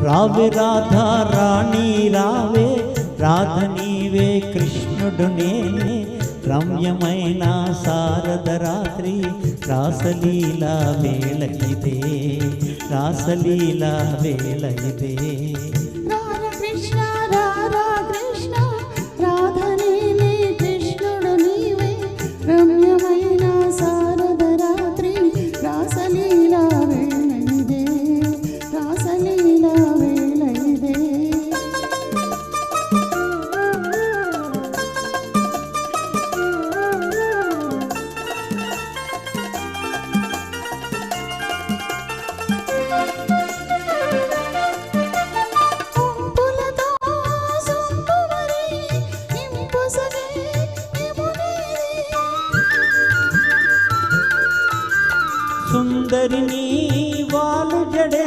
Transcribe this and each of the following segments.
రావే రాధా రాణి రావే, రాధ నీవే కృష్ణుడు నేనే, రమ్యమైన శారద రాత్రి రాసలీలా వేళ ఇదే, రాసలీలా వేళ ఇదే. కృష్ణ రాధా కృష్ణ, రాధ నీవే కృష్ణుడు నీవే, రమ్యమైన శారద రాత్రి రాసలీలా వేళ ఇదే, రాసలీలా వేళ ఇదే. సుందరిని వాలు జడే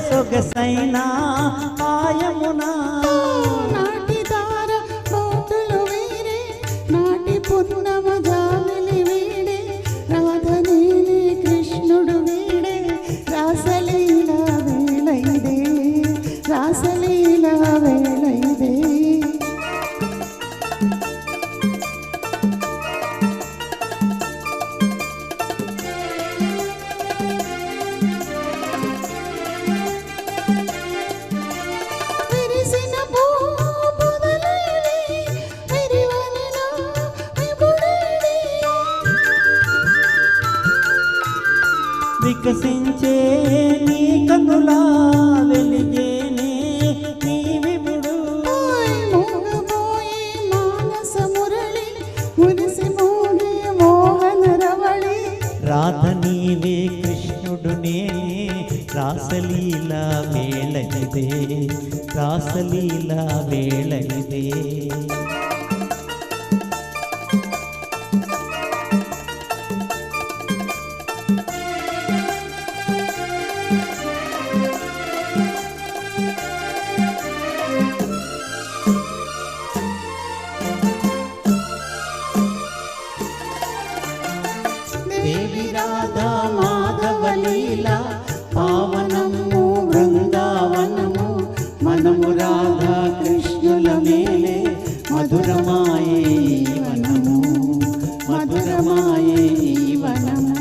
సొగసైన ఆయమునా, నాటి దార పోతులు వీరే, నాటి పున్నమ జామిలి వీడే, రాధ నీవే కృష్ణుడు వీడే, రాసలీలా వేళ ఇదే, రాసలీలా వేళ ఇదే. వికసించే నీ కనులా వెలిగేనే నీ విముడు, మోగబోయే మానస మురళి మురిసి మోగే మోహన రవళి, రాధ నీవే కృష్ణుడు నేనే, రాసలీలా వేళ ఇదే, రాసలీలా వేళ ఇదే. దేవి రాధా మాధవ లీలా, పావనము బృందావనము, మనము రాధా కృష్ణుల మేలే, మధురమాయే ఈ వనము, మధురమాయే ఈ వనము.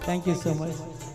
Thank you so much.